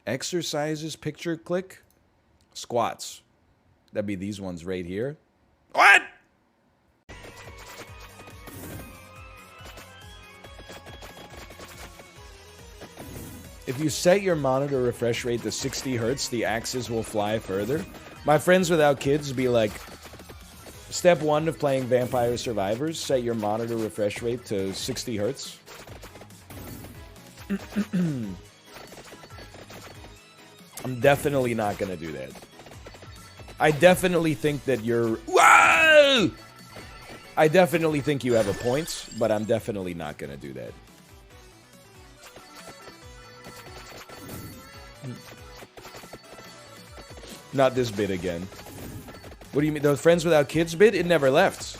Exercises, picture click, squats. That'd be these ones right here. What? If you set your monitor refresh rate to 60 hertz, the axis will fly further. My friends without kids be like, step 1 of playing Vampire Survivors, set your monitor refresh rate to 60 hertz. I'm definitely not gonna do that. I definitely think that you're... Whoa! I definitely think you have a point, but I'm definitely not gonna do that. Not this bit again. What do you mean? The Friends Without Kids bit? It never left.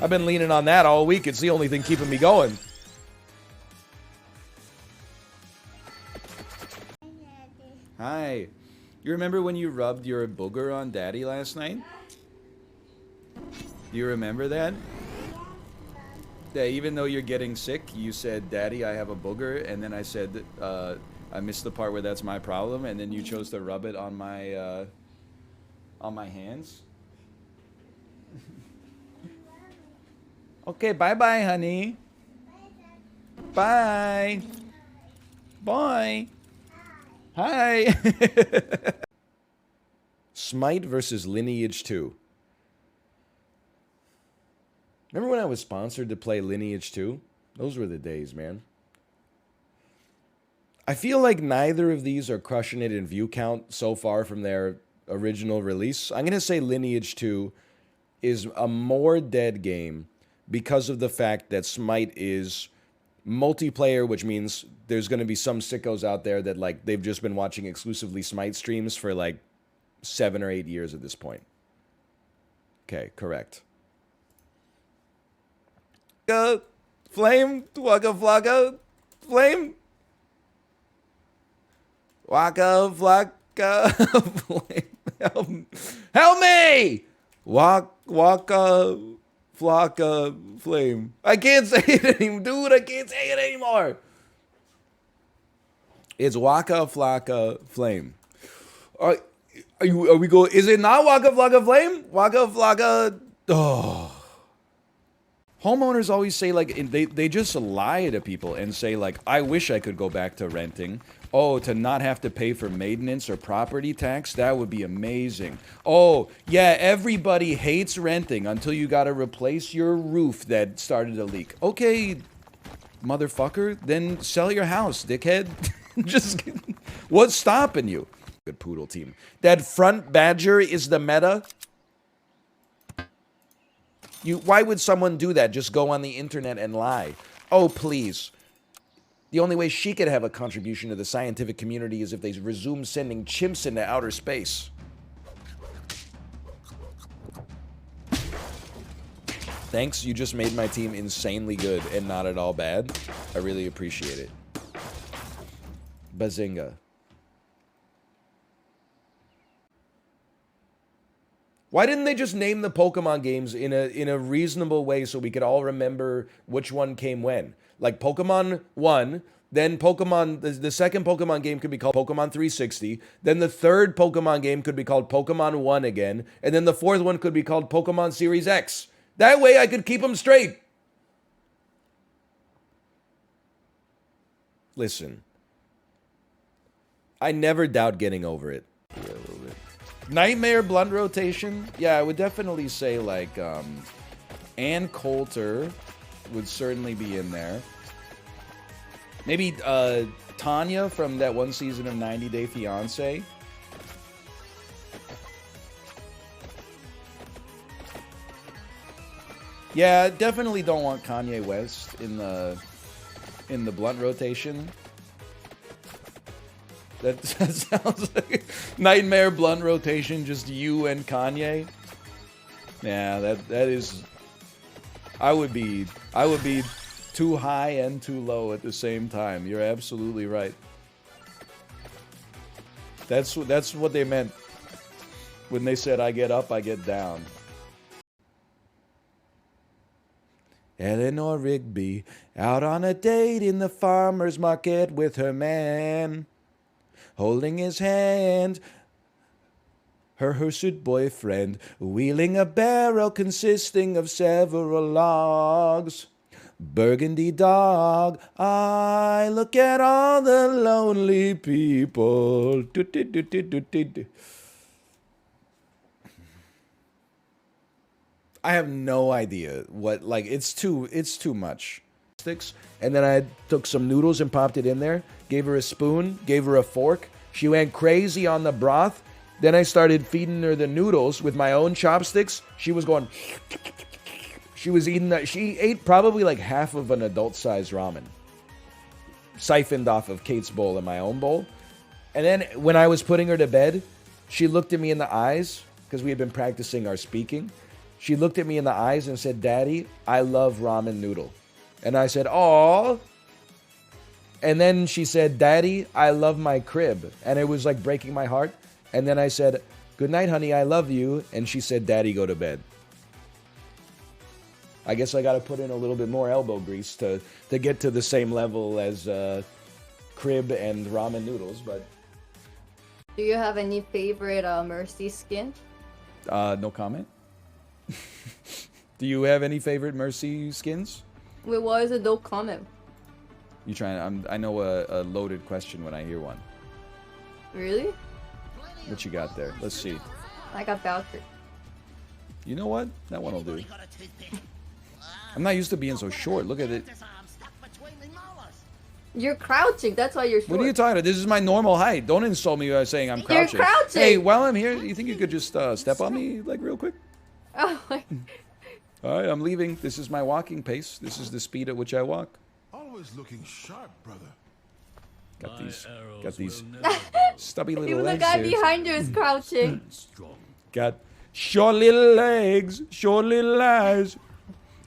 I've been leaning on that all week. It's the only thing keeping me going. Hi. You remember when you rubbed your booger on Daddy last night? Do you remember that? Yeah, even though you're getting sick, you said, Daddy, I have a booger, and then I said, I missed the part where that's my problem, and then you chose to rub it on my hands. Okay, bye-bye, honey. Bye. Bye. Hi. Smite versus Lineage 2. Remember when I was sponsored to play Lineage 2? Those were the days, man. I feel like neither of these are crushing it in view count so far from their original release. I'm going to say Lineage 2 is a more dead game because of the fact that Smite is multiplayer, which means there's going to be some sickos out there that, like, they've just been watching exclusively Smite streams for, like, 7 or 8 years at this point. Okay, correct. Flame, Waka Flocka, Flame. Waka Flocka, Flame. Help me! Waka Flocka, Flame. I can't say it anymore, dude. I can't say it anymore. It's Waka Flocka, Flame. Are we going? Is it not Waka Flocka, Flame? Waka Flocka. Oh. Homeowners always say, like, they just lie to people and say, like, I wish I could go back to renting. Oh, to not have to pay for maintenance or property tax, that would be amazing. Oh, yeah, everybody hates renting until you gotta replace your roof that started to leak. Okay, motherfucker, then sell your house, dickhead. Just, what's stopping you? Good poodle team. That front badger is the meta. Why would someone do that? Just go on the internet and lie. Oh, please. The only way she could have a contribution to the scientific community is if they resume sending chimps into outer space. Thanks, you just made my team insanely good and not at all bad. I really appreciate it. Bazinga. Why didn't they just name the Pokemon games in a reasonable way so we could all remember which one came when? Like Pokemon 1, then Pokemon, the second Pokemon game could be called Pokemon 360, then the third Pokemon game could be called Pokemon 1 again, and then the fourth one could be called Pokemon Series X. That way I could keep them straight. Listen, I never doubt getting over it. Yeah, a little bit. Nightmare blunt rotation? Yeah, I would definitely say, like, Ann Coulter would certainly be in there. Maybe Tanya from that one season of 90 Day Fiancé. Yeah, definitely don't want Kanye West in the blunt rotation. That sounds like nightmare blunt rotation, just you and Kanye. Yeah, that is. I would be too high and too low at the same time. You're absolutely right. That's what they meant when they said I get up, I get down. Eleanor Ribgy out on a date in the farmer's market with her man. holding his hand. Her hirsute boyfriend, wheeling a barrel consisting of several logs. Burgundy dog, I look at all the lonely people. I have no idea what, like, it's too much. And then I took some noodles and popped it in there, gave her a spoon, gave her a fork. She went crazy on the broth. Then I started feeding her the noodles with my own chopsticks. She was going, she was eating that. She ate probably like half of an adult-sized ramen, siphoned off of Kate's bowl and my own bowl. And then when I was putting her to bed, she looked at me in the eyes, because we had been practicing our speaking. She looked at me in the eyes and said, "Daddy, I love ramen noodle." And I said, "Aww." And then she said, "Daddy, I love my crib." And it was like breaking my heart. And then I said, "Good night, honey, I love you." And she said, "Daddy, go to bed." I guess I got to put in a little bit more elbow grease to get to the same level as crib and ramen noodles. But do you have any favorite Mercy skin? No comment. Do you have any favorite Mercy skins? Wait, why is it no comment? You trying? I know a loaded question when I hear one. Really? What you got there? Let's see. I got Valkyrie. You know what? That one will do. I'm not used to being so short. Look at it. You're crouching. That's why you're short. What are you talking about? This is my normal height. Don't insult me by saying I'm crouching. You're crouching. Hey, while I'm here, you think you could just step on me like real quick? Oh my. All right, I'm leaving. This is my walking pace. This is the speed at which I walk. Always looking sharp, brother. Got these stubby little Even legs the guy here. behind you is crouching. Got short little legs, short little eyes.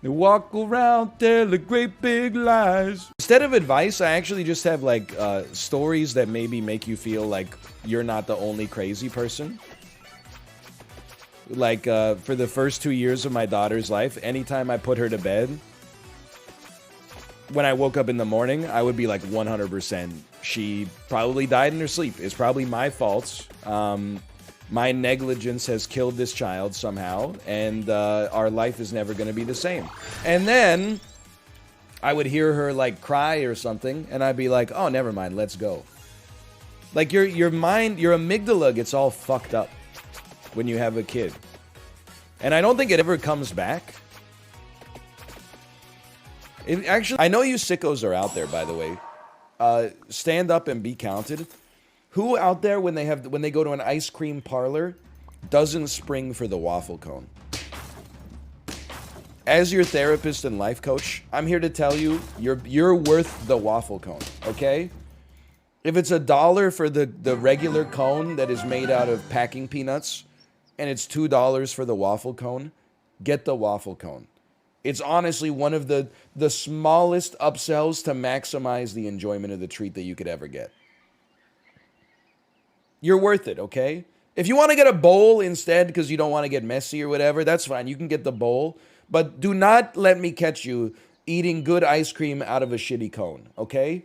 They walk around, tell the great big lies. Instead of advice, I actually just have like stories that maybe make you feel like you're not the only crazy person. Like for the first 2 years of my daughter's life, anytime I put her to bed, when I woke up in the morning, I would be like 100%. She probably died in her sleep. It's probably my fault. My negligence has killed this child somehow, and our life is never going to be the same. And then I would hear her like cry or something, and I'd be like, "Oh, never mind, let's go." Like your mind, your amygdala gets all fucked up when you have a kid, and I don't think it ever comes back. Actually, I know you sickos are out there, by the way. Stand up and be counted. Who out there, when they go to an ice cream parlor, doesn't spring for the waffle cone? As your therapist and life coach, I'm here to tell you, you're worth the waffle cone, okay? If it's $1 for the regular cone that is made out of packing peanuts, and it's $2 for the waffle cone, get the waffle cone. It's honestly one of the smallest upsells to maximize the enjoyment of the treat that you could ever get. You're worth it, okay? If you want to get a bowl instead because you don't want to get messy or whatever, that's fine. You can get the bowl. But do not let me catch you eating good ice cream out of a shitty cone, okay?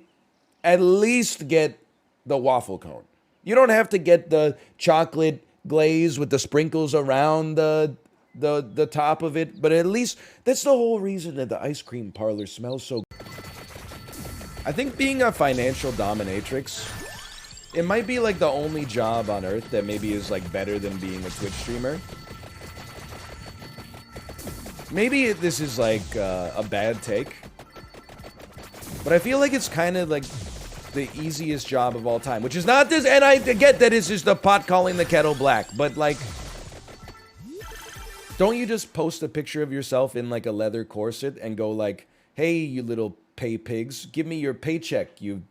At least get the waffle cone. You don't have to get the chocolate glaze with the sprinkles around the top of it, but at least that's the whole reason that the ice cream parlor smells so good. I think being a financial dominatrix, it might be like the only job on earth that maybe is like better than being a Twitch streamer. Maybe this is like a bad take, but I feel like it's kind of like the easiest job of all time, which is not this, and I get that it's just the pot calling the kettle black, but like, don't you just post a picture of yourself in like a leather corset and go like, "Hey, you little pay pigs, give me your paycheck, you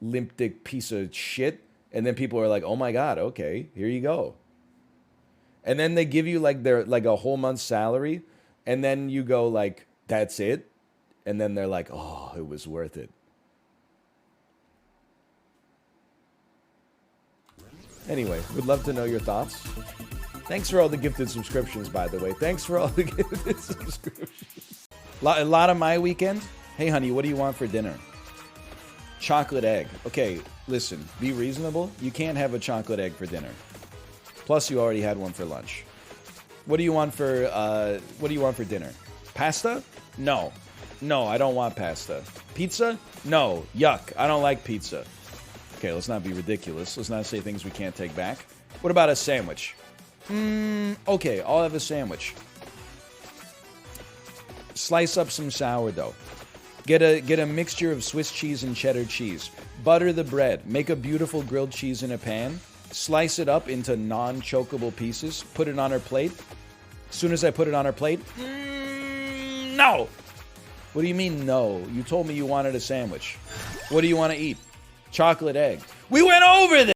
limp dick piece of shit." And then people are like, "Oh my god, okay, here you go." And then they give you like a whole month's salary, and then you go like, "That's it?" And then they're like, "Oh, it was worth it." Anyway, would love to know your thoughts. Thanks for all the gifted subscriptions, by the way. Thanks for all the gifted subscriptions. A lot of my weekend. Hey, honey, what do you want for dinner? Chocolate egg. Okay, listen, be reasonable. You can't have a chocolate egg for dinner. Plus, you already had one for lunch. What do you want for dinner? Pasta? No. No, I don't want pasta. Pizza? No. Yuck. I don't like pizza. Okay, let's not be ridiculous. Let's not say things we can't take back. What about a sandwich? Okay, I'll have a sandwich. Slice up some sourdough. Get a mixture of Swiss cheese and cheddar cheese. Butter the bread. Make a beautiful grilled cheese in a pan. Slice it up into non-chokeable pieces. Put it on her plate. As soon as I put it on her plate, no! What do you mean, no? You told me you wanted a sandwich. What do you want to eat? Chocolate egg. We went over this!